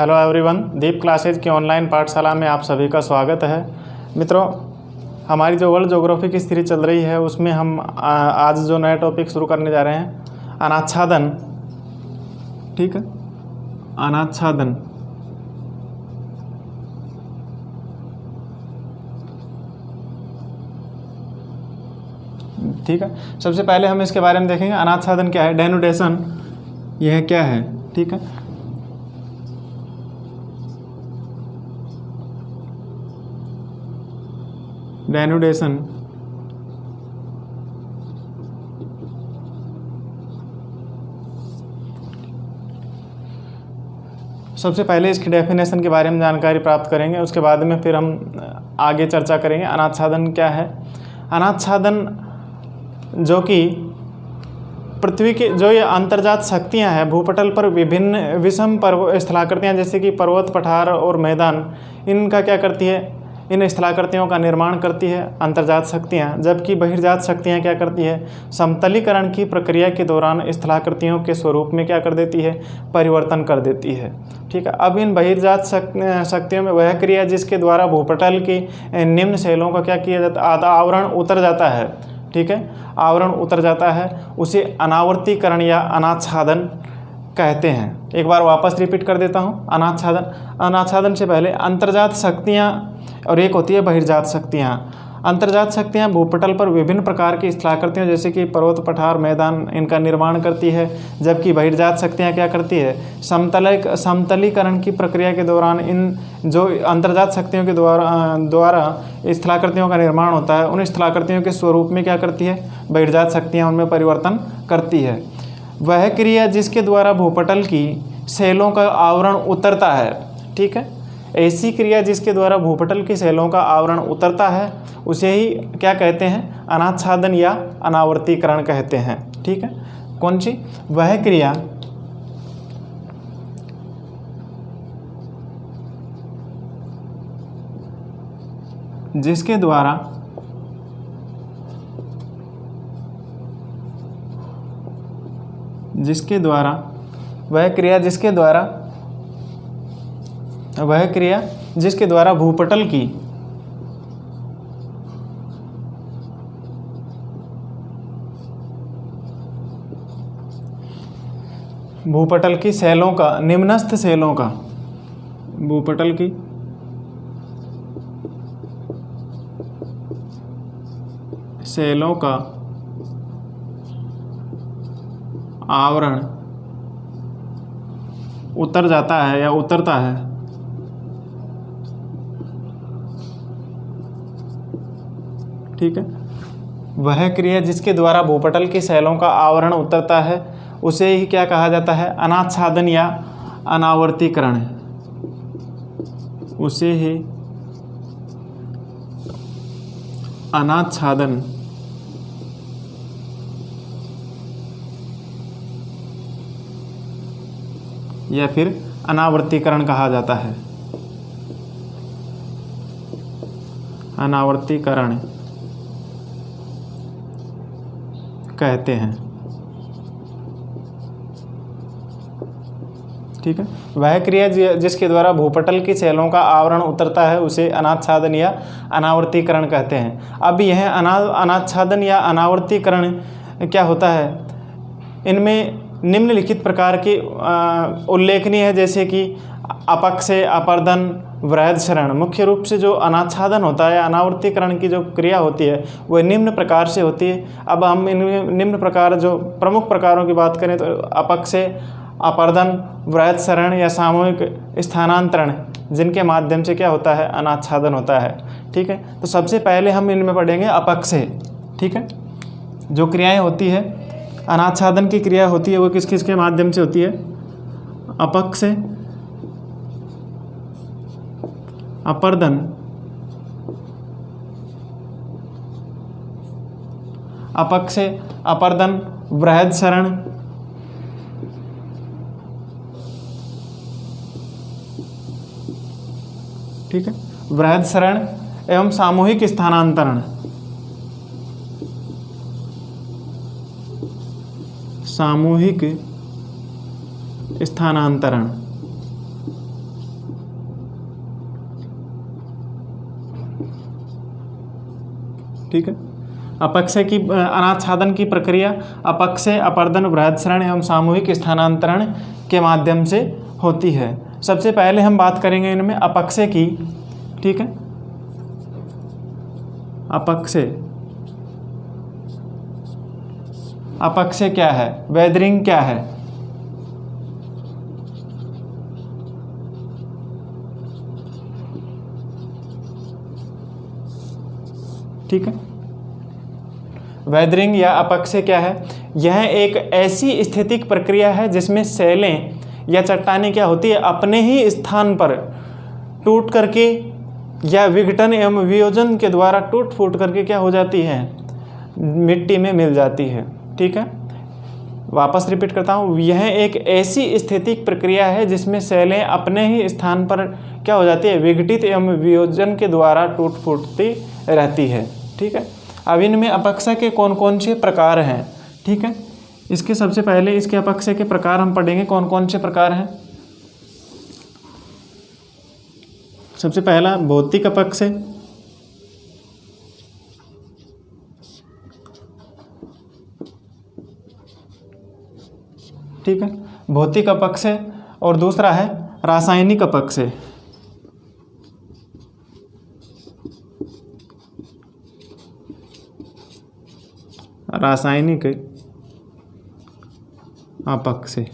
Hello everyone, दीप classes की online पाठशाला में आप सभी का स्वागत है। मित्रों, हमारी जो वर्ल्ड ज्योग्राफी की सीरीज चल रही है उसमें हम आज जो नया टॉपिक शुरू करने जा रहे हैं, अनाच्छादन। ठीक है, अनाच्छादन। ठीक है, सबसे पहले हम इसके बारे में देखेंगे अनाच्छादन क्या है, डेनुडेशन यह क्या है। ठीक है, डेनुडेशन सबसे पहले इसकी डेफिनेशन के बारे में जानकारी प्राप्त करेंगे, उसके बाद में फिर हम आगे चर्चा करेंगे अनाच्छादन क्या है। अनाच्छादन जो कि पृथ्वी के जो ये अंतर्जात शक्तियां हैं, भूपटल पर विभिन्न विषम स्थलाकृतियां जैसे कि पर्वत, पठार और मैदान, इनका क्या करती है, इन स्थलाकृतियों का निर्माण करती है अंतर्जात शक्तियाँ। जबकि बहिर्जात शक्तियाँ क्या करती है, समतलीकरण की प्रक्रिया के दौरान स्थलाकृतियों के स्वरूप में क्या कर देती है, परिवर्तन कर देती है। ठीक है, अब इन बहिर्जात शक्तियों में वह क्रिया जिसके द्वारा भूपटल की निम्न शैलों का क्या किया जाता है, आवरण उतर जाता है। ठीक है, आवरण उतर जाता है, उसे अनावर्तीकरण या अनाच्छादन कहते हैं। एक बार वापस रिपीट कर देता हूँ, अनाच्छादन से पहले अंतर्जात शक्तियाँ और एक होती है बहिर्जात शक्तियाँ। अंतर्जात शक्तियाँ भूपटल पर विभिन्न प्रकार की स्थलाकृतियों जैसे कि पर्वत, पठार, मैदान, इनका निर्माण करती है। जबकि बहिर्जात शक्तियाँ क्या करती है, समतलीकरण की प्रक्रिया के दौरान इन जो अंतर्जात शक्तियों के द्वारा स्थलाकृतियों का निर्माण होता है, उन स्थलाकृतियों के स्वरूप में क्या करती है, बहिर्जात शक्तियाँ उनमें परिवर्तन करती है। वह क्रिया जिसके द्वारा भूपटल की शैलों का आवरण उतरता है। ठीक है, ऐसी क्रिया जिसके द्वारा भूपटल की शैलों का आवरण उतरता है उसे ही क्या कहते हैं, अनाच्छादन या अनावर्तीकरण कहते हैं। ठीक है, कौन सी, वह क्रिया जिसके द्वारा भूपटल की शैलों का, निम्नस्थ शैलों का, भूपटल की शैलों का आवरण उतर जाता है या उतरता है। ठीक है, वह क्रिया जिसके द्वारा भूपटल की शैलों का आवरण उतरता है उसे ही क्या कहा जाता है, अनाच्छादन या अनावर्तीकरण। उसे ही अनाच्छादन या फिर अनावर्तीकरण कहा जाता है। अनावर्तीकरण कहते हैं। ठीक है, वह क्रिया जिसके द्वारा भूपटल की शैलों का आवरण उतरता है उसे अनाच्छादन या अनावर्तीकरण कहते हैं। अब यह अनाच्छादन या अनावर्तीकरण क्या होता है, इनमें निम्नलिखित प्रकार के उल्लेखनीय है, जैसे कि अपक्षय, अपरदन, वृहदशरण। मुख्य रूप से जो अनाच्छादन होता है, अनावर्तीकरण की जो क्रिया होती है वह निम्न प्रकार से होती है। अब हम इन निम्न प्रकार जो प्रमुख प्रकारों की बात करें तो अपक्षय, अपरदन, वृहदशरण या सामूहिक स्थानांतरण, जिनके माध्यम से क्या होता है, अनाच्छादन होता है। ठीक है, तो सबसे पहले हम इनमें पढ़ेंगे अपक्षय। ठीक है, जो क्रियाएं होती है, अनाच्छादन की क्रिया होती है वो किस किस के माध्यम से होती है, अपक्षय, अपरदन, अपरदन, वृहदशरण, ठीक है, वृहदशरण एवं सामूहिक स्थानांतरण। सामूहिक स्थानांतरण ठीक है। अपक्षय की अनाच्छादन की प्रक्रिया अपक्षय, अपरदन, बृहदाश्रयण एवं सामूहिक स्थानांतरण के माध्यम से होती है। सबसे पहले हम बात करेंगे इनमें अपक्षय की, ठीक है। अपक्षय, अपक्षय क्या है, वेदरिंग क्या है? ठीक है, वेदरिंग या अपक्षय क्या है? यह एक ऐसी स्थितिक प्रक्रिया है जिसमें सेलें या चट्टानें क्या होती है, अपने ही स्थान पर टूट करके या विघटन एवं वियोजन के द्वारा टूट फूट करके क्या हो जाती है, मिट्टी में मिल जाती है। ठीक है, वापस रिपीट करता हूँ, यह एक ऐसी स्थितिक प्रक्रिया है जिसमें सेलें अपने ही स्थान पर क्या हो जाती है, विघटित एवं वियोजन के द्वारा टूट फूटती रहती है। ठीक है, अब इनमें अपक्षय के कौन कौन से प्रकार हैं? ठीक है, इसके सबसे पहले इसके अपक्षय के प्रकार हम पढ़ेंगे, कौन कौन से प्रकार हैं। सबसे पहला भौतिक अपक्षय, ठीक है, भौतिक अपक्षय, और दूसरा है रासायनिक अपक्षय। रासायनिक अपक्षय,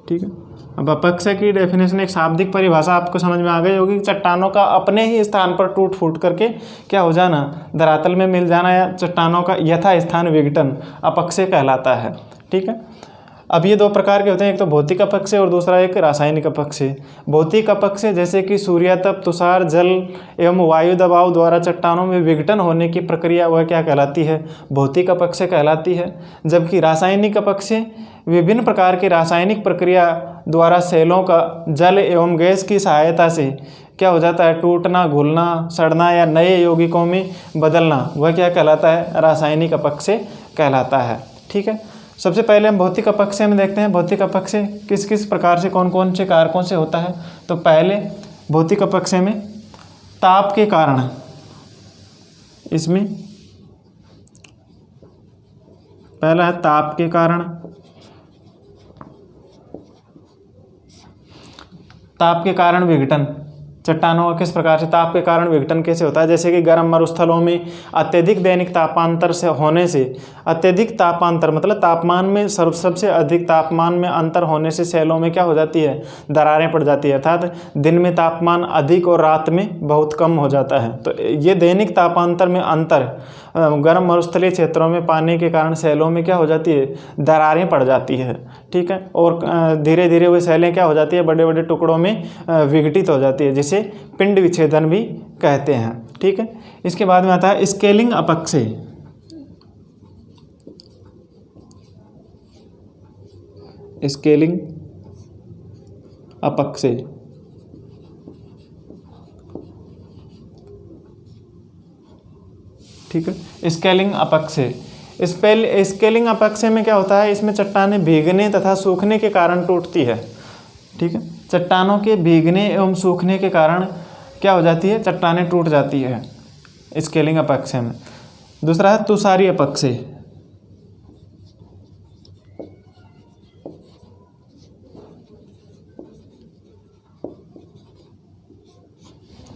ठीक है। अब अपक्षय की डेफिनेशन, एक शाब्दिक परिभाषा आपको समझ में आ गई होगी। चट्टानों का अपने ही स्थान पर टूट फूट करके क्या हो जाना, धरातल में मिल जाना, या चट्टानों का यथा स्थान विघटन अपक्षय कहलाता है। ठीक है, अब ये दो प्रकार के होते हैं, एक तो भौतिक अपक्षय और दूसरा एक रासायनिक अपक्षय। भौतिक अपक्षय जैसे कि सूर्यातप, तुषार, जल एवं वायु दबाव द्वारा चट्टानों में विघटन होने की प्रक्रिया, वह क्या कहलाती है, भौतिक अपक्षय कहलाती है। जबकि रासायनिक अपक्षय विभिन्न प्रकार की रासायनिक प्रक्रिया द्वारा सेलों का जल एवं गैस की सहायता से क्या हो जाता है, टूटना, घुलना, सड़ना या नए यौगिकों में बदलना, वह क्या कहलाता है, रासायनिक अपक्षय कहलाता है। ठीक है, सबसे पहले हम भौतिक अपक्षय में देखते हैं, भौतिक अपक्षय किस किस प्रकार से, कौन कौन से कारकों से होता है। तो पहले भौतिक अपक्षय में ताप के कारण, इसमें पहला है ताप के कारण। ताप के कारण विघटन, चट्टानों का किस प्रकार से ताप के कारण विघटन कैसे होता है, जैसे कि गर्म मरुस्थलों में अत्यधिक दैनिक तापांतर से होने से, अत्यधिक तापांतर मतलब तापमान में सबसे अधिक तापमान में अंतर होने से सेलों में क्या हो जाती है, दरारें पड़ जाती है, अर्थात दिन में तापमान अधिक और रात में बहुत कम हो जाता है। तो ये दैनिक तापांतर में अंतर गर्म मरुस्थलीय क्षेत्रों में पाने के कारण सेलों में क्या हो जाती है, दरारें पड़ जाती है। ठीक है, और धीरे धीरे वो सेलें क्या हो जाती है, बड़े बड़े टुकड़ों में विघटित हो जाती है, जिसे पिंड विच्छेदन भी कहते हैं। ठीक है, इसके बाद में आता है स्केलिंग अपक्षय। स्केलिंग अपक्षय, ठीक है, स्केलिंग अपक्षय। स्केलिंग अपक्षय में क्या होता है, इसमें चट्टानें भीगने तथा सूखने के कारण टूटती है। ठीक है, चट्टानों के भीगने एवं सूखने के कारण क्या हो जाती है, चट्टानें टूट जाती है स्केलिंग अपक्षय में। दूसरा है तुषारी अपक्षय।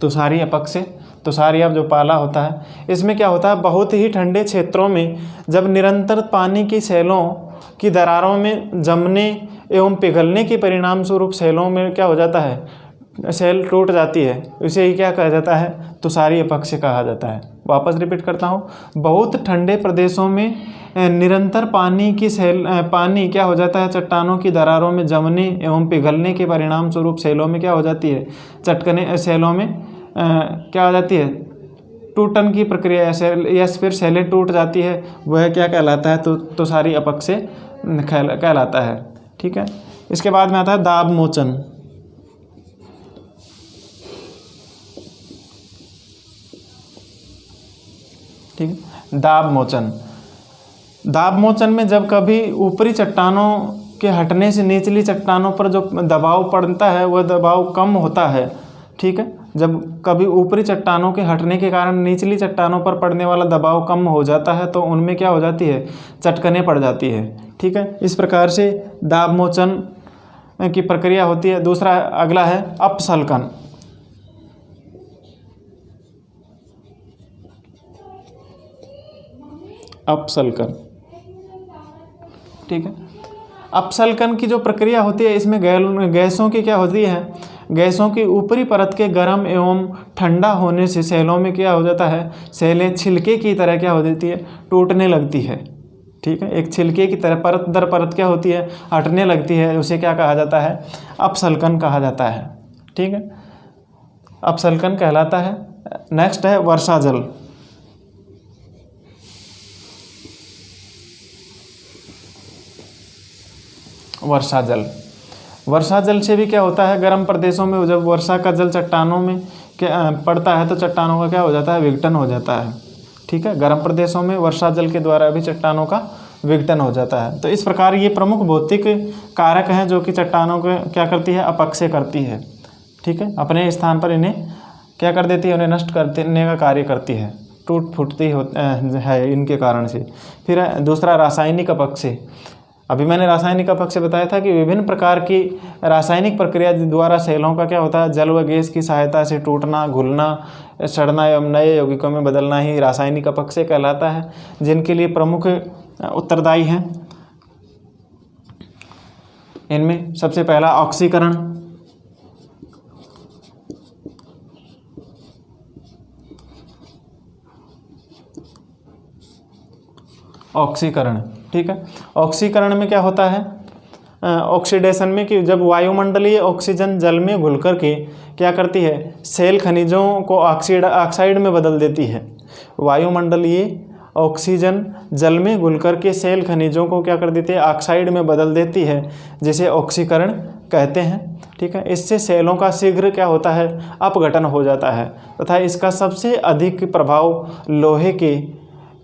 तुषारी अपक्षय, तुषारी अब जो पाला होता है, इसमें क्या होता है, बहुत ही ठंडे क्षेत्रों में जब निरंतर पानी की सेलों की दरारों में जमने एवं पिघलने के परिणाम स्वरूप सेलों में क्या हो जाता है, सेल टूट जाती है, इसे ही क्या कहा जाता है, तुषारी अपक्षय कहा जाता है। वापस रिपीट करता हूँ, बहुत ठंडे प्रदेशों में निरंतर पानी क्या हो जाता है, चट्टानों की दरारों में जमने एवं पिघलने के परिणाम स्वरूप सेलों में क्या हो जाती है, सेलों में क्या हो जाती है, टूटन की प्रक्रिया, या फिर सेलें टूट जाती है, वह क्या कहलाता है, तो तुषारी अपक्षय कहलाता है। ठीक है, इसके बाद में आता है दाब मोचन। ठीक है, दाब मोचन। दाब मोचन में जब कभी ऊपरी चट्टानों के हटने से निचली चट्टानों पर जो दबाव पड़ता है, वह दबाव कम होता है। ठीक है, जब कभी ऊपरी चट्टानों के हटने के कारण निचली चट्टानों पर पड़ने वाला दबाव कम हो जाता है तो उनमें क्या हो जाती है, चटकने पड़ जाती है। ठीक है, इस प्रकार से दाब मोचन की प्रक्रिया होती है। दूसरा अगला है अपसल्कन। अपसल्कन, ठीक है, अपसल्कन की जो प्रक्रिया होती है इसमें गैसों की क्या होती है, गैसों की ऊपरी परत के गर्म एवं ठंडा होने से सेलों में क्या हो जाता है, सेलें छिलके की तरह क्या हो जाती है, टूटने लगती है। ठीक है, एक छिलके की तरह परत दर परत क्या होती है, हटने लगती है। उसे क्या कहा जाता है, अपसल्कन कहा जाता है। ठीक है, अपसल्कन कहलाता है। नेक्स्ट है वर्षा जल। वर्षा जल, वर्षा जल से भी क्या होता है, गर्म प्रदेशों में जब वर्षा का जल चट्टानों में क्या पड़ता है तो चट्टानों का क्या हो जाता है, विघटन हो जाता है। ठीक है, गर्म प्रदेशों में वर्षा जल के द्वारा भी चट्टानों का विघटन हो जाता है। तो इस प्रकार ये प्रमुख भौतिक कारक हैं जो कि चट्टानों को क्या करती है, अपक्षय करती है। ठीक है, अपने स्थान पर इन्हें क्या कर देती है, उन्हें नष्ट कर देने का कार्य करती है, टूट फूटती है इनके कारण से। फिर दूसरा रासायनिक अपक्षय। अभी मैंने रासायनिक अपक्षय बताया था कि विभिन्न प्रकार की रासायनिक प्रक्रिया द्वारा सेलों का क्या होता है, जल व गैस की सहायता से टूटना, घुलना, सड़ना एवं नए यौगिकों में बदलना ही रासायनिक अपक्षय कहलाता है, जिनके लिए प्रमुख उत्तरदायी हैं। इनमें सबसे पहला ऑक्सीकरण। ऑक्सीकरण, ठीक है, ऑक्सीकरण में क्या होता है, ऑक्सीडेशन में कि जब वायुमंडलीय ऑक्सीजन जल में घुल कर के क्या करती है, सेल खनिजों को ऑक्साइड में बदल देती है। वायुमंडलीय ऑक्सीजन जल में घुल कर के सेल खनिजों को क्या कर देती है, ऑक्साइड में बदल देती है, जिसे ऑक्सीकरण कहते हैं। ठीक है, इससे सेलों का शीघ्र क्या होता है, अपघटन हो जाता है तथा इसका सबसे अधिक प्रभाव लोहे के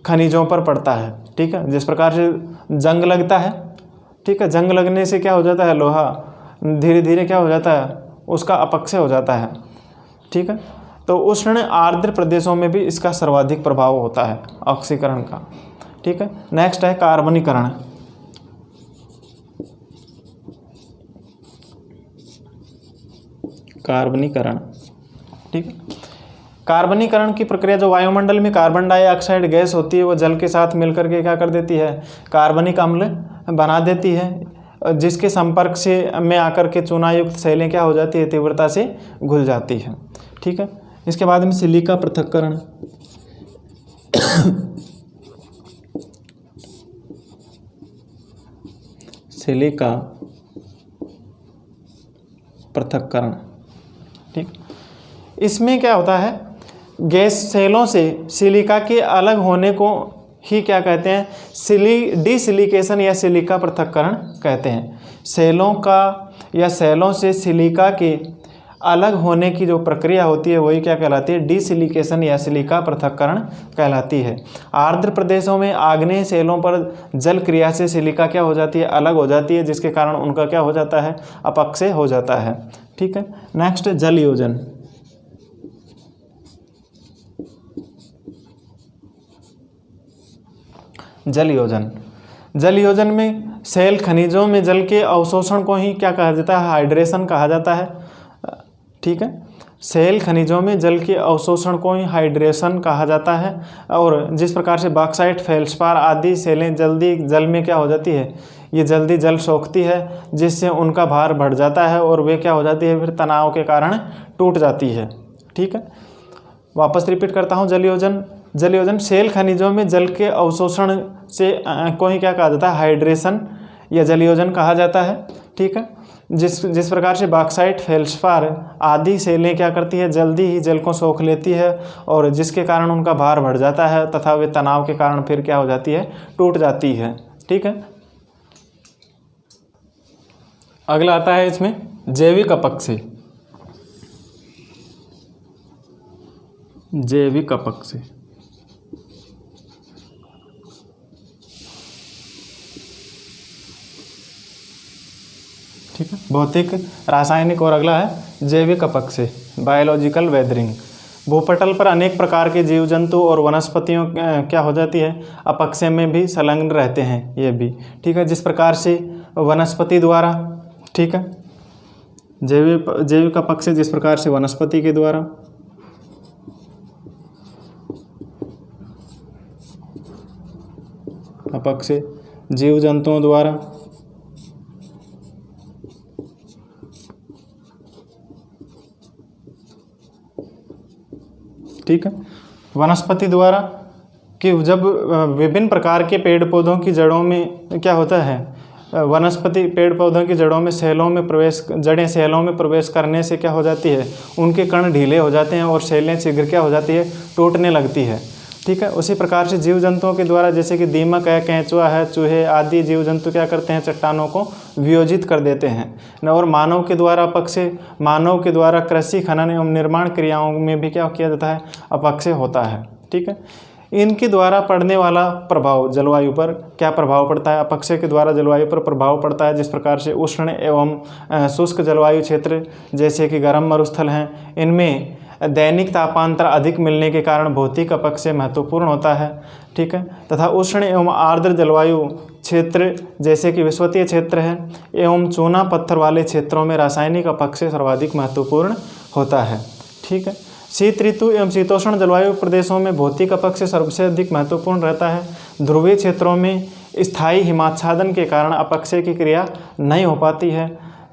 खनिजों पर पड़ता है। ठीक है, जिस प्रकार से जंग लगता है, ठीक है, जंग लगने से क्या हो जाता है, लोहा धीरे धीरे क्या हो जाता है, उसका अपक्षय हो जाता है। ठीक है, तो उष्ण आर्द्र प्रदेशों में भी इसका सर्वाधिक प्रभाव होता है ऑक्सीकरण का। ठीक है, नेक्स्ट है कार्बनीकरण। कार्बनीकरण, ठीक है, कार्बनीकरण की प्रक्रिया, जो वायुमंडल में कार्बन डाइऑक्साइड गैस होती है वो जल के साथ मिलकर के क्या कर देती है, कार्बनिक अम्ल बना देती है, जिसके संपर्क से में आकर के चूनायुक्त सेलें क्या हो जाती है, तीव्रता से घुल जाती है। ठीक है, इसके बाद में सिलिका पृथक्करण। सिलिका पृथक्करण, ठीक, इसमें क्या होता है, गैस सेलों से सिलिका के अलग होने को ही क्या कहते हैं, डिसिलिकेशन या सिलिका पृथक्करण कहते हैं। सेलों का या सेलों से सिलिका के अलग होने की जो प्रक्रिया होती है वही क्या कहलाती है, डिसिलिकेशन या सिलिका पृथक्करण कहलाती है। आर्द्र प्रदेशों में आग्नेय सेलों पर जल क्रिया से सिलिका क्या हो जाती है, अलग हो जाती है, जिसके कारण उनका क्या हो जाता है, अपक्षय हो जाता है। ठीक है, नेक्स्ट जल योजन। जल योजन, जल योजन में सेल खनिजों में जल के अवशोषण को ही क्या कहा जाता है, हाइड्रेशन कहा जाता है। ठीक है, सेल खनिजों में जल के अवशोषण को ही हाइड्रेशन कहा जाता है। और जिस प्रकार से बॉक्साइट, फेल्सपार आदि सेलें जल्दी जल में क्या हो जाती है, ये जल्दी जल सोखती है, जिससे उनका भार बढ़ जाता है और वे क्या हो जाती है, फिर तनाव के कारण टूट जाती है। ठीक है, वापस रिपीट करता हूँ, जल योजन। जल योजन सेल खनिजों में जल के अवशोषण से को ही क्या कहा जाता है, हाइड्रेशन या जल योजन कहा जाता है। ठीक है, जिस प्रकार से बॉक्साइट, फेल्सपार आदि सेलें क्या करती है, जल्दी ही जल को सोख लेती है और जिसके कारण उनका भार बढ़ जाता है तथा वे तनाव के कारण फिर क्या हो जाती है, टूट जाती है। ठीक है, अगला आता है इसमें जैविक अपक्षय। जैविक अपक्षय, ठीक है, भौतिक, रासायनिक और अगला है जैविक अपक्षय। Biological weathering. भूपटल पर अनेक प्रकार के जीव जंतु और वनस्पतियों क्या हो जाती है, अपक्षय में भी संलग्न रहते हैं ये भी, ठीक है। जिस प्रकार से वनस्पति द्वारा, ठीक है, जैविक अपक्षय जिस प्रकार से वनस्पति के द्वारा, अपक्षय जीव जंतुओं द्वारा, ठीक है, वनस्पति द्वारा कि जब विभिन्न प्रकार के पेड़ पौधों की जड़ों में क्या होता है, वनस्पति पेड़ पौधों की जड़ों में जड़ें सेलों में प्रवेश करने से क्या हो जाती है, उनके कण ढीले हो जाते हैं और सेलें शीघ्र क्या हो जाती है, टूटने लगती है, ठीक है। उसी प्रकार से जीव जंतुओं के द्वारा जैसे कि दीमक है, केंचुआ है, चूहे आदि जीव जंतु क्या करते हैं, चट्टानों को वियोजित कर देते हैं। और मानव के द्वारा अपक्षय, मानव के द्वारा कृषि खनन एवं निर्माण क्रियाओं में भी क्या किया जाता है, अपक्षय होता है, ठीक है। इनके द्वारा पड़ने वाला प्रभाव जलवायु पर क्या प्रभाव पड़ता है, अपक्षय के द्वारा जलवायु पर प्रभाव पड़ता है। जिस प्रकार से उष्ण एवं शुष्क जलवायु क्षेत्र जैसे कि गर्म मरुस्थल हैं, इनमें दैनिक तापांतर अधिक मिलने के कारण भौतिक अपक्षय महत्वपूर्ण होता है, ठीक है। तथा उष्ण एवं आर्द्र जलवायु क्षेत्र जैसे कि विषुवतीय क्षेत्र है एवं चूना पत्थर वाले क्षेत्रों में रासायनिक अपक्षय सर्वाधिक महत्वपूर्ण होता है, ठीक है। शीत ऋतु एवं शीतोष्ण जलवायु प्रदेशों में भौतिक अपक्षय सबसे अधिक महत्वपूर्ण रहता है। ध्रुवीय क्षेत्रों में स्थायी हिमाच्छादन के कारण अपक्षय की क्रिया नहीं हो पाती है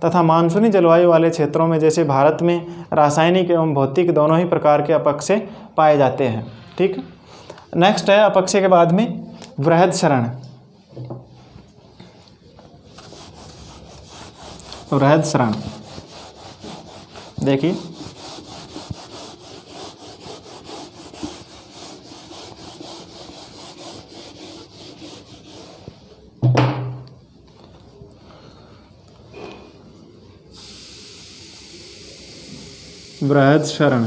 तथा मानसूनी जलवायु वाले क्षेत्रों में जैसे भारत में रासायनिक एवं भौतिक दोनों ही प्रकार के अपक्षय पाए जाते हैं, ठीक है। नेक्स्ट है अपक्षय के बाद में वृहदशरण। वृहदशरण देखिए, वृहदशरण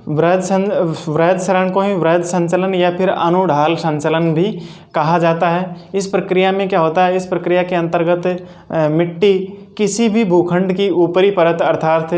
वृहदशरण को ही वृहद संचलन या फिर अनुढाल संचलन भी कहा जाता है। इस प्रक्रिया में क्या होता है, इस प्रक्रिया के अंतर्गत मिट्टी किसी भी भूखंड की ऊपरी परत अर्थात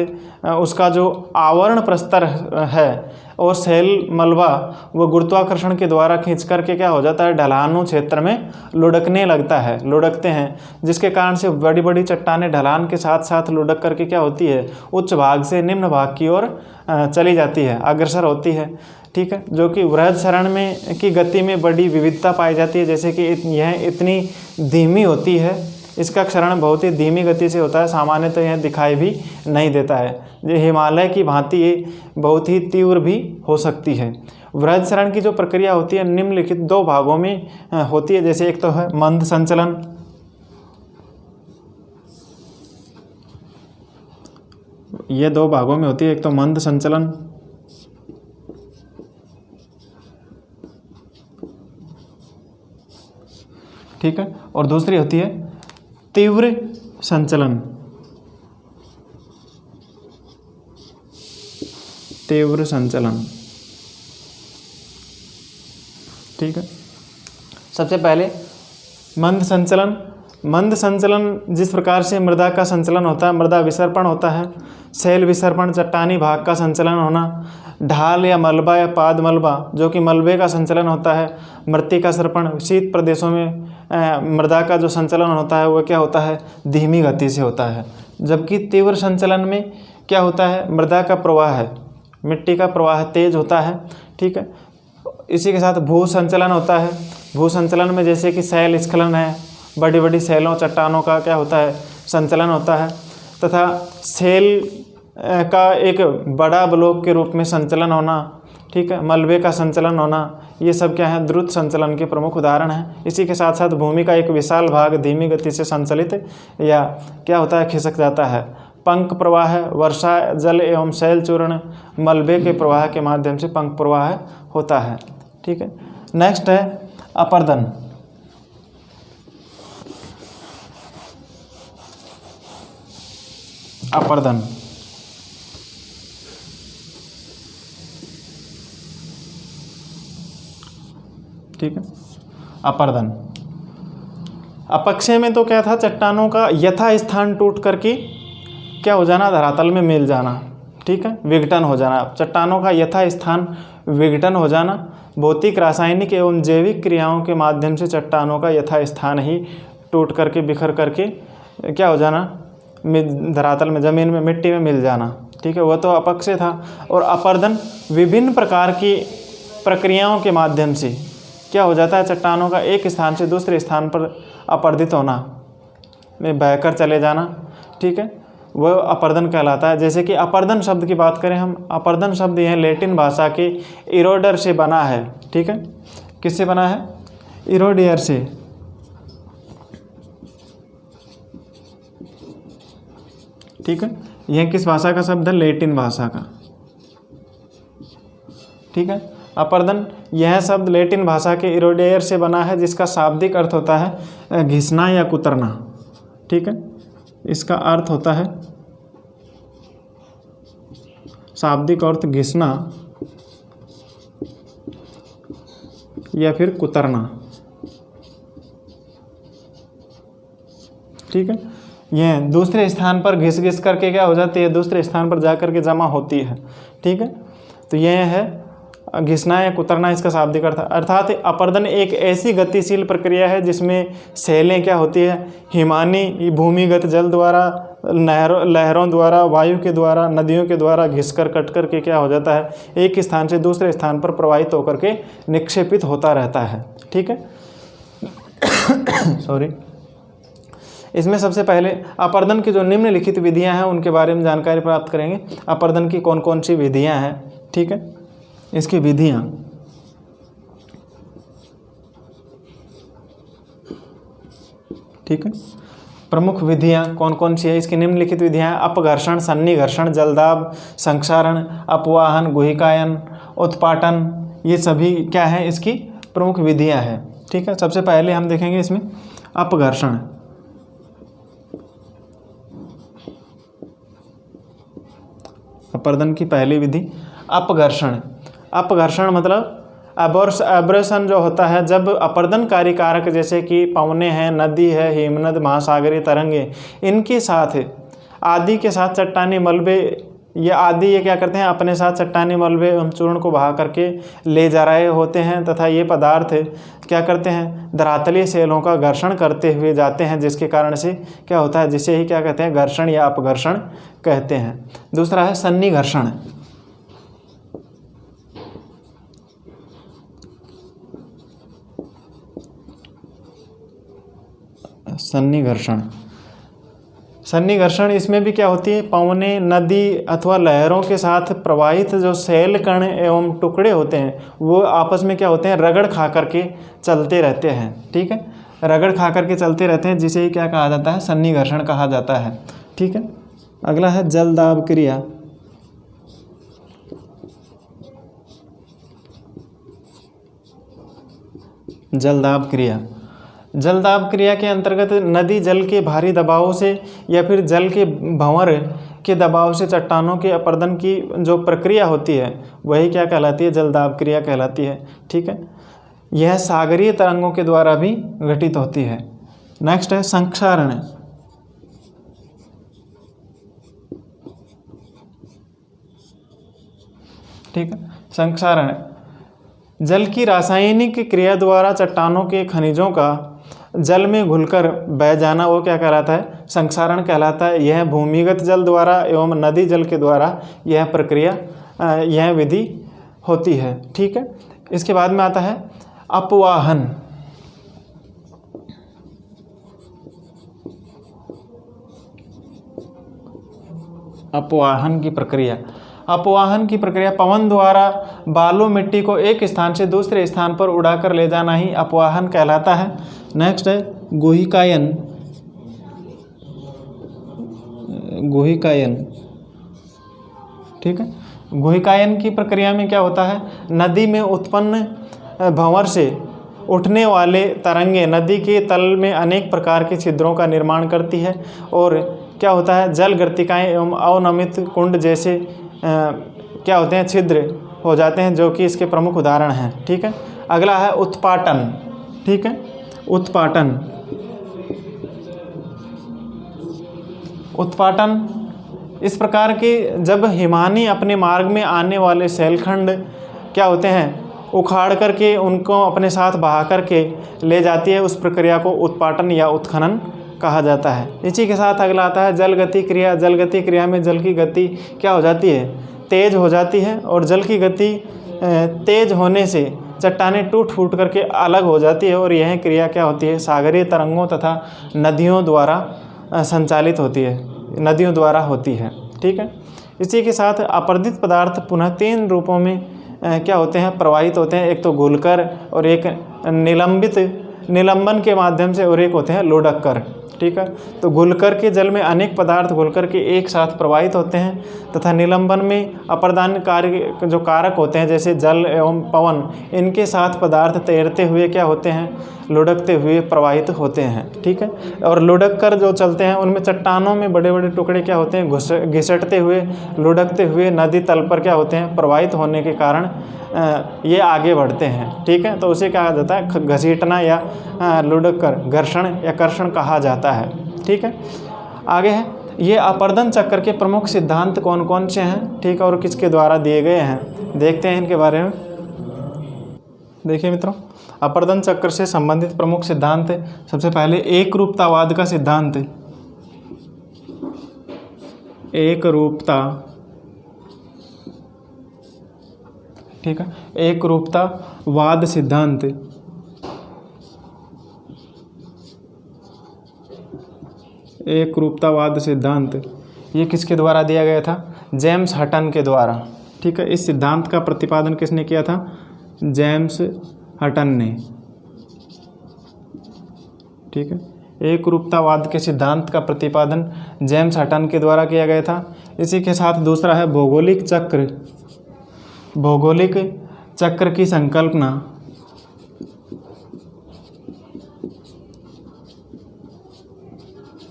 उसका जो आवरण प्रस्तर है और सेल मलबा व गुरुत्वाकर्षण के द्वारा खींच करके क्या हो जाता है, ढलानों क्षेत्र में लुढ़कते हैं, जिसके कारण से बड़ी बड़ी चट्टानें ढलान के साथ साथ लुढ़क करके क्या होती है, उच्च भाग से निम्न भाग की ओर चली जाती है, अग्रसर होती है, ठीक है। जो कि वृहदशरण में की गति में बड़ी विविधता पाई जाती है, जैसे कि यह इतनी धीमी होती है, इसका क्षरण बहुत ही धीमी गति से होता है, सामान्यतः यह दिखाई भी नहीं देता है। ये हिमालय की भांति ये बहुत ही तीव्र भी हो सकती है। वृहदशरण की जो प्रक्रिया होती है निम्नलिखित दो भागों में होती है, जैसे एक तो है मंद संचलन, ये दो भागों में होती है, एक तो मंद संचलन ठीक है, और दूसरी होती है तीव्र संचलन। तीव्र संचलन, ठीक है। सबसे पहले मंद संचलन। मंद संचलन जिस प्रकार से मृदा का संचलन होता है, मृदा विसर्पण होता है, शैल विसर्पण, चट्टानी भाग का संचलन होना, ढाल या मलबा या पाद मलबा जो कि मलबे का संचलन होता है, मृत्तिका सर्पण। शीत प्रदेशों में मृदा का जो संचलन होता है वह क्या होता है, धीमी गति से होता है। जबकि तीव्र संचलन में क्या होता है, मृदा का प्रवाह है, मिट्टी का प्रवाह तेज होता है, ठीक है। इसी के साथ भू संचलन होता है। भू संचलन में जैसे कि शैल स्खलन है, बड़ी बड़ी शैलों चट्टानों का क्या होता है, संचलन होता है, तथा शैल का एक बड़ा ब्लॉक के रूप में संचलन होना, ठीक है, मलबे का संचलन होना, ये सब क्या है, द्रुत संचलन के प्रमुख उदाहरण हैं। इसी के साथ साथ भूमि का एक विशाल भाग धीमी गति से संचलित या क्या होता है, खिसक जाता है। पंख प्रवाह, वर्षा जल एवं शैल चूर्ण मलबे के प्रवाह के माध्यम से पंख प्रवाह होता है, ठीक है। नेक्स्ट है अपर्दन। अपर्दन ठीक है। अपर्दन अपक्षय में तो क्या था, चट्टानों का यथा स्थान टूट करके क्या हो जाना, धरातल में मिल जाना, ठीक है, विघटन हो जाना। चट्टानों का यथा स्थान विघटन हो जाना, भौतिक, रासायनिक एवं जैविक क्रियाओं के माध्यम से चट्टानों का यथा स्थान ही टूट करके बिखर करके क्या हो जाना, धरातल में, ज़मीन में, मिट्टी में मिल जाना, ठीक है, वह तो अपक्षय था। और अपर्दन विभिन्न प्रकार की प्रक्रियाओं के माध्यम से क्या हो जाता है, चट्टानों का एक स्थान से दूसरे स्थान पर अपर्दित होना, में बहकर चले जाना, ठीक है, वह अपर्दन कहलाता है। जैसे कि अपर्दन शब्द की बात करें हम, अपर्दन शब्द यह लैटिन भाषा के इरोडर से बना है, ठीक है, किससे बना है, इरोडियर से, ठीक है, यह किस भाषा का शब्द है, लैटिन भाषा का, ठीक है। अपर्दन यह शब्द लैटिन भाषा के इरोडियर से बना है, जिसका शाब्दिक अर्थ होता है घिसना या कुतरना, ठीक है, इसका अर्थ होता है शाब्दिक अर्थ घिसना या फिर कुतरना, ठीक है। यह दूसरे स्थान पर घिस घिस करके क्या हो जाती है, दूसरे स्थान पर जा करके जमा होती है, ठीक है। तो यह है घिसना या कुतरना, इसका शाब्दिक अर्थ। अर्थात अपर्दन एक ऐसी गतिशील प्रक्रिया है जिसमें सेलें क्या होती है, हिमानी भूमिगत जल द्वारा, लहरों द्वारा, वायु के द्वारा, नदियों के द्वारा घिसकर कट कर के क्या हो जाता है, एक स्थान से दूसरे स्थान पर प्रवाहित होकर के निक्षेपित होता रहता है, ठीक है। सॉरी। इसमें सबसे पहले अपर्दन की जो निम्नलिखित विधियां हैं उनके बारे में जानकारी प्राप्त करेंगे। अपर्दन की कौन कौन सी विधियां हैं, ठीक है, इसकी विधियां, ठीक है, प्रमुख विधियां कौन कौन सी है, इसकी निम्नलिखित विधियां, अपघर्षण, सन्निघर्षण, जलदाब, संक्षारण, अपवाहन, गुहिकायन, उत्पाटन, ये सभी क्या है, इसकी प्रमुख विधियां हैं, ठीक है। सबसे पहले हम देखेंगे इसमें अपघर्षण। अपर्दन की पहली विधि अपघर्षण। अपघर्षण मतलब एब्रेशन जो होता है, जब अपर्दनकारी कारक जैसे कि पवने हैं, नदी है, हिमनद, महासागरीय तरंगे, इनके साथ आदि के साथ चट्टानी मलबे, ये क्या करते हैं, अपने साथ चट्टानी मलबे एवं चूर्ण को बहा करके ले जा रहे होते हैं, तथा ये पदार्थ क्या करते हैं, धरातलीय सेलों का घर्षण करते हुए जाते हैं, जिसके कारण से क्या होता है, जिसे ही क्या कहते हैं, घर्षण या अपघर्षण कहते हैं। दूसरा है सन्निघर्षण। सन्निघर्षण इसमें भी क्या होती है, पवने, नदी अथवा लहरों के साथ प्रवाहित जो सेल कण एवं टुकड़े होते हैं वो आपस में क्या होते हैं, रगड़ खा करके चलते रहते हैं, ठीक है, रगड़ खा करके चलते रहते हैं, जिसे ही क्या कहा जाता है, सन्निघर्षण कहा जाता है, ठीक है। अगला है जलदाब क्रिया। जलदाब क्रिया, जलदाब क्रिया के अंतर्गत नदी जल के भारी दबाव से या फिर जल के भंवर के दबाव से चट्टानों के अपर्दन की जो प्रक्रिया होती है वही क्या कहलाती है, जलदाब क्रिया कहलाती है, ठीक है। यह सागरीय तरंगों के द्वारा भी घटित होती है। नेक्स्ट है संक्षारण। ठीक है, संक्षारण जल की रासायनिक क्रिया द्वारा चट्टानों के खनिजों का जल में घुलकर बह जाना वो क्या कहलाता है, संक्षारण कहलाता है। यह भूमिगत जल द्वारा एवं नदी जल के द्वारा यह प्रक्रिया, यह विधि होती है, ठीक है। इसके बाद में आता है अपवाहन। अपवाहन की प्रक्रिया, अपवाहन की प्रक्रिया पवन द्वारा बालू मिट्टी को एक स्थान से दूसरे स्थान पर उड़ाकर ले जाना ही अपवाहन कहलाता है। नेक्स्ट है गुहिकायन। गुहिकायन, ठीक है। गुहिकायन की प्रक्रिया में क्या होता है, नदी में उत्पन्न भंवर से उठने वाले तरंगे नदी के तल में अनेक प्रकार के छिद्रों का निर्माण करती है और क्या होता है, जल गर्तिकाएँ एवं अवनमित कुंड जैसे क्या होते हैं, छिद्र हो जाते हैं, जो कि इसके प्रमुख उदाहरण हैं, ठीक है। अगला है उत्पाटन, ठीक है। उत्पाटन, उत्पाटन इस प्रकार के जब हिमानी अपने मार्ग में आने वाले शैलखंड क्या होते हैं, उखाड़ करके उनको अपने साथ बहा करके ले जाती है, उस प्रक्रिया को उत्पाटन या उत्खनन कहा जाता है। इसी के साथ अगला आता है जल गति क्रिया। जल गति क्रिया में जल की गति क्या हो जाती है, तेज हो जाती है, और जल की गति तेज होने से चट्टानें टूट फूट करके अलग हो जाती है, और यह क्रिया क्या होती है, सागरीय तरंगों तथा नदियों द्वारा संचालित होती है, नदियों द्वारा होती है। ठीक है। इसी के साथ अपरदित पदार्थ पुनः 3 रूपों में क्या होते हैं, प्रवाहित होते हैं। एक तो घुलकर, और एक निलंबन के माध्यम से, और एक होते हैं लोडक कर। ठीक है। तो घुलकर के जल में अनेक पदार्थ घुलकर के एक साथ प्रवाहित होते हैं, तथा निलंबन में अप्रदान कार्य जो कारक होते हैं जैसे जल एवं पवन, इनके साथ पदार्थ तैरते हुए क्या होते हैं, लुढ़कते हुए प्रवाहित होते हैं। ठीक है। और लुढ़क कर जो चलते हैं उनमें चट्टानों में बड़े बड़े टुकड़े क्या होते हैं, घिसटते हुए लुढ़कते हुए नदी तल पर क्या होते हैं, प्रवाहित होने के कारण ये आगे बढ़ते हैं। ठीक है। तो उसे कहा जाता है घसीटना या लुढ़क कर, घर्षण या कर्षण कहा जाता है। ठीक है। आगे है ये अपर्दन चक्र के प्रमुख सिद्धांत कौन कौन से हैं, ठीक है, और किसके द्वारा दिए गए हैं, देखते हैं इनके बारे में। देखिए मित्रों, अपर्दन चक्र से संबंधित प्रमुख सिद्धांत सबसे पहले एक रूपतावाद का सिद्धांत। एक रूपता, ठीक है, एक रूपतावाद सिद्धांत। एक रूपतावाद सिद्धांत ये किसके द्वारा दिया गया था, जेम्स हटन के द्वारा। ठीक है। इस सिद्धांत का प्रतिपादन किसने किया था, जेम्स हटन ने। ठीक है। एक रूपतावाद के सिद्धांत का प्रतिपादन जेम्स हटन के द्वारा किया गया था। इसी के साथ दूसरा है भौगोलिक चक्र। भौगोलिक चक्र की संकल्पना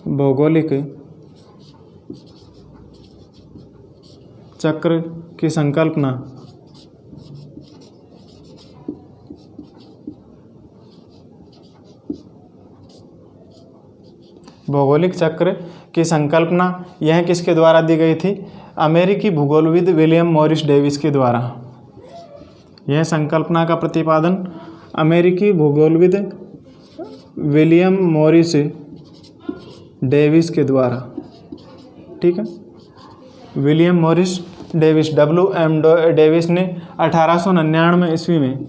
भौगोलिक चक्र की संकल्पना भौगोलिक चक्र की संकल्पना यह किसके द्वारा दी गई थी, अमेरिकी भूगोलविद विलियम मॉरिस डेविस के द्वारा। यह संकल्पना का प्रतिपादन अमेरिकी भूगोलविद विलियम मॉरिस डेविस के द्वारा। ठीक है। William Morris Davis, WM Davis ने 1899 ईस्वी में,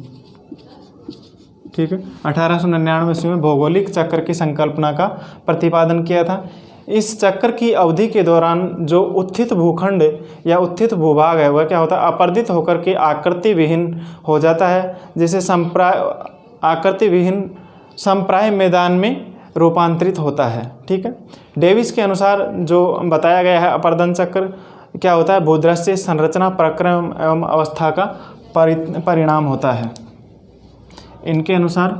ठीक है, 1899 ईस्वी में भौगोलिक चक्र की संकल्पना का प्रतिपादन किया था। इस चक्र की अवधि के दौरान जो उत्थित भूखंड या उत्थित भूभाग है वह क्या होता है, अपर्दित होकर के आकृति विहीन हो जाता है, जिसे आकृति विहीन समप्राय मैदान में रूपांतरित होता है। ठीक है। डेविस के अनुसार जो बताया गया है अपर्दन चक्र क्या होता है, भूदृश्य संरचना प्रक्रम एवं अवस्था का परिणाम होता है। इनके अनुसार,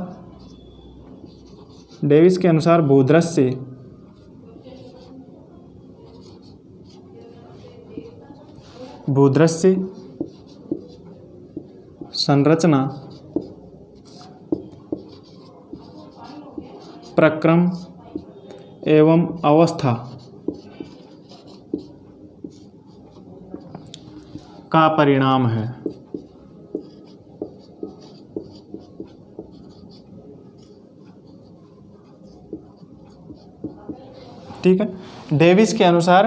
डेविस के अनुसार भूदृश्य संरचना प्रक्रम एवं अवस्था का परिणाम है। ठीक है। डेविस के अनुसार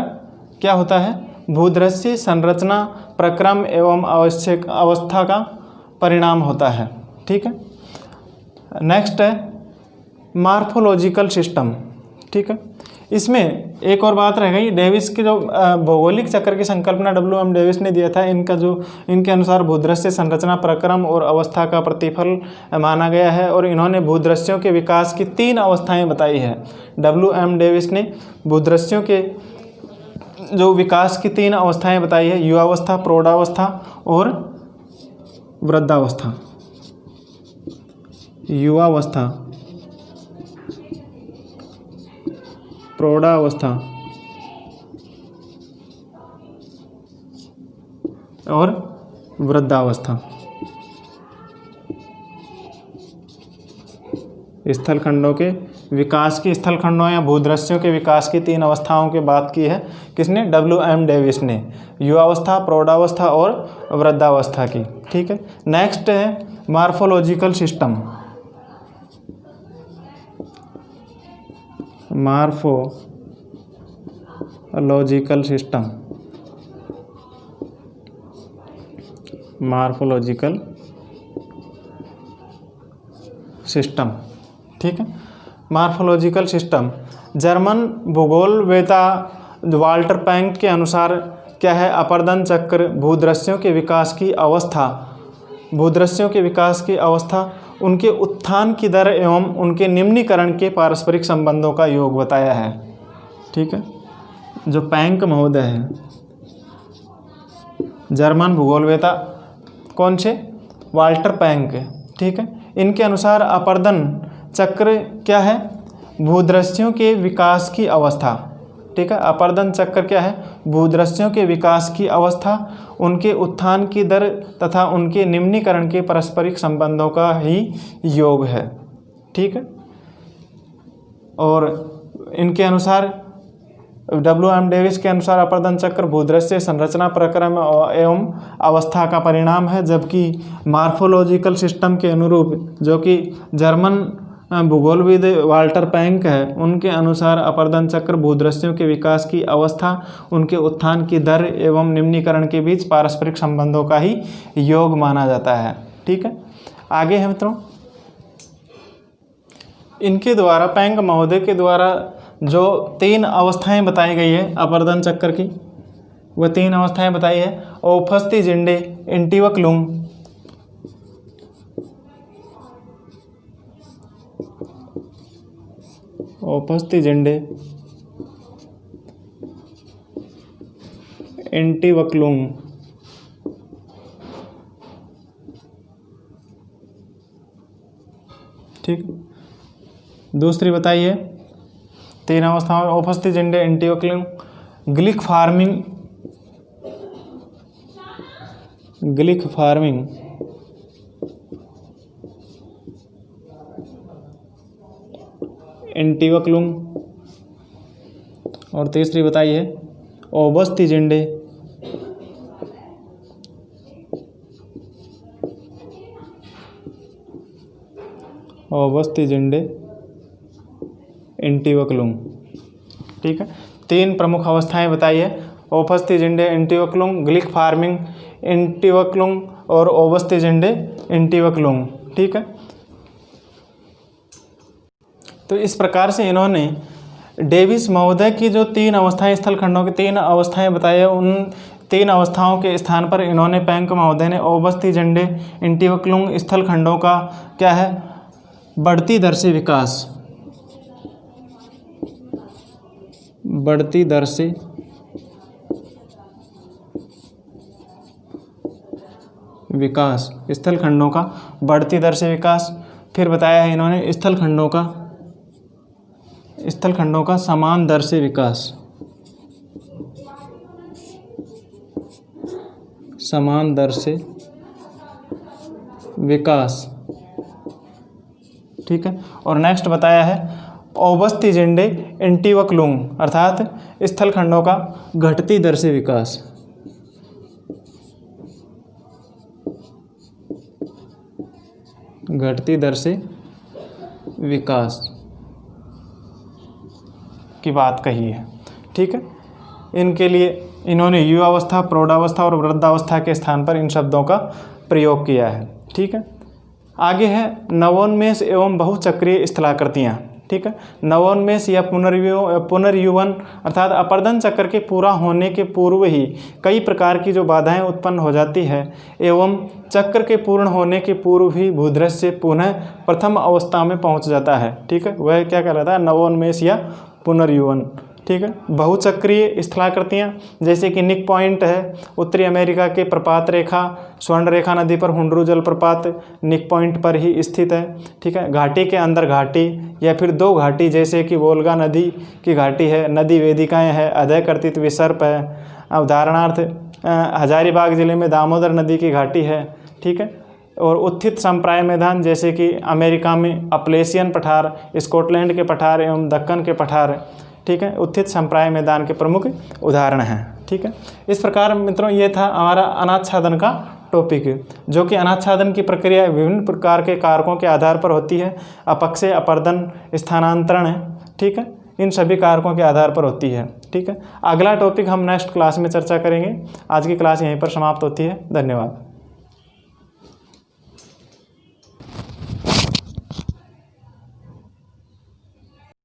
क्या होता है, भूदृश्य संरचना प्रक्रम एवं अवस्था का परिणाम होता है। ठीक है। नेक्स्ट है मार्फोलॉजिकल सिस्टम। ठीक है। इसमें एक और बात रह गई, डेविस के जो भौगोलिक चक्र की संकल्पना WM डेविस ने दिया था, इनके अनुसार भूदृश्य संरचना प्रक्रम और अवस्था का प्रतिफल माना गया है, और इन्होंने भूदृश्यों के विकास की 3 अवस्थाएं बताई है। WM डेविस ने भूदृश्यों के जो विकास की 3 अवस्थाएं बताई है, युवावस्था, प्रौढ़ावस्था और वृद्धावस्था। युवावस्था, प्रौढ़ावस्था और वृद्धावस्था। स्थलखंडों के विकास की स्थलखंडों या भूदृश्यों के विकास की 3 अवस्थाओं की बात की है किसने? WM डेविस ने, युवावस्था, प्रौढ़ावस्था और वृद्धावस्था की। ठीक है, नेक्स्ट है morphological system. Morphological system, morphological system. ठीक है, मॉर्फोलॉजिकल सिस्टम जर्मन भूगोलवेता वाल्टर पैंक के अनुसार क्या है? अपर्दन चक्र भूदृश्यों के विकास की अवस्था, भूदृश्यों के विकास की अवस्था, उनके उत्थान की दर एवं उनके निम्नीकरण के पारस्परिक संबंधों का योग बताया है। ठीक है, जो पैंक महोदय है, जर्मन भूगोलवेता, कौन से? वाल्टर पैंक। ठीक है, इनके अनुसार अपर्दन चक्र क्या है? भूदृश्यों के विकास की अवस्था। ठीक है, अपर्दन चक्र क्या है? भूदृश्यों के विकास की अवस्था, उनके उत्थान की दर तथा उनके निम्नीकरण के पारस्परिक संबंधों का ही योग है। ठीक है, और इनके अनुसार WM डेविस के अनुसार अपर्दन चक्र भूदृश्य संरचना, प्रक्रम एवं अवस्था का परिणाम है, जबकि मॉर्फोलॉजिकल सिस्टम के अनुरूप, जो कि जर्मन भूगोलविद वाल्टर पैंक है, उनके अनुसार अपर्दन चक्र भूदृश्यों के विकास की अवस्था, उनके उत्थान की दर एवं निम्नीकरण के बीच पारस्परिक संबंधों का ही योग माना जाता है। ठीक है, आगे है मित्रों, इनके द्वारा, पैंक महोदय के द्वारा जो 3 अवस्थाएं बताई गई है अपर्दन चक्र की, वह 3 अवस्थाएं बताई है। ओफस्तिजिंडे, इंटिवक्लुंग, ओफस्तिजिंडे, इंटिवक्लुंग। ठीक, दूसरी बताइए 3 अवस्थाओं, ओफस्तिजिंडे, इंटिवक्लुंग, ग्लिक फार्मिंग, ग्लिक फार्मिंग, इंटिवक्लुंग, और तीसरी बताइए ओबस्तिजिंडे, ओबस्तिजिंडे, इंटिवक्लुंग। ठीक है, 3 प्रमुख अवस्थाएं बताइए, ओफस्तिजिंडे, इंटिवक्लुंग, ग्लिक फार्मिंग, इंटिवक्लुंग और ओबस्तिजिंडे, इंटिवक्लुंग। ठीक है, तो इस प्रकार से इन्होंने डेविस महोदय की जो 3 अवस्थाएं, स्थलखंडों की 3 अवस्थाएं बताई है, उन 3 अवस्थाओं के स्थान पर इन्होंने, पैंक महोदय ने, ओबस्तिजिंडे, इंटिवक्लुंग स्थलखंडों का क्या है? बढ़ती दर से विकास, बढ़ती दर से विकास, स्थलखंडों का बढ़ती दर से विकास। फिर बताया है इन्होंने स्थलखंडों का समान दर से विकास, समान दर से विकास। ठीक है, और नेक्स्ट बताया है ओबस्तिजिंडे, इंटिवक्लुंग, अर्थात स्थलखंडों का घटती दर से विकास, घटती दर से विकास की बात कही है। ठीक है, इनके लिए इन्होंने युवावस्था, प्रौढ़ावस्था और वृद्धावस्था के स्थान पर इन शब्दों का प्रयोग किया है। ठीक है, आगे है नवोन्मेष एवं बहुचक्रीय स्थलाकृतियाँ। ठीक है, नवोन्मेष या पुनर्युवन अर्थात अपर्दन चक्र के पूरा होने के पूर्व ही कई प्रकार की जो बाधाएं उत्पन्न हो जाती है एवं चक्र के पूर्ण होने के पूर्व ही भूदृश्य पुनः प्रथम अवस्था में पहुंच जाता है। ठीक है, वह क्या कहलाता है? नवोन्मेष या पुनर्युवन। ठीक है, बहुचक्रीय स्थलाकृतियाँ जैसे कि निक पॉइंट है, उत्तरी अमेरिका के प्रपात रेखा, स्वर्ण रेखा नदी पर हुंड्रू जलप्रपात निक पॉइंट पर ही स्थित है। ठीक है, घाटी के अंदर घाटी या फिर 2 घाटी जैसे कि वोल्गा नदी की घाटी है, नदी वेदिकाएँ हैं, अधय कर्तित विसर्प है। उदाहरणार्थ हजारीबाग जिले में दामोदर नदी की घाटी है। ठीक है, और उत्थित संप्राय मैदान जैसे कि अमेरिका में अपलेशियन पठार, स्कॉटलैंड के पठार एवं दक्कन के पठार, ठीक है, उत्थित संप्राय मैदान के प्रमुख उदाहरण हैं। ठीक है, इस प्रकार मित्रों ये था हमारा अनाच्छादन का टॉपिक, जो कि अनाच्छादन की प्रक्रिया विभिन्न प्रकार के कारकों के आधार पर होती है। अपक्षय, अपरदन, स्थानांतरण, ठीक है, इन सभी कारकों के आधार पर होती है। ठीक है, अगला टॉपिक हम नेक्स्ट क्लास में चर्चा करेंगे। आज की क्लास यहीं पर समाप्त होती है। धन्यवाद।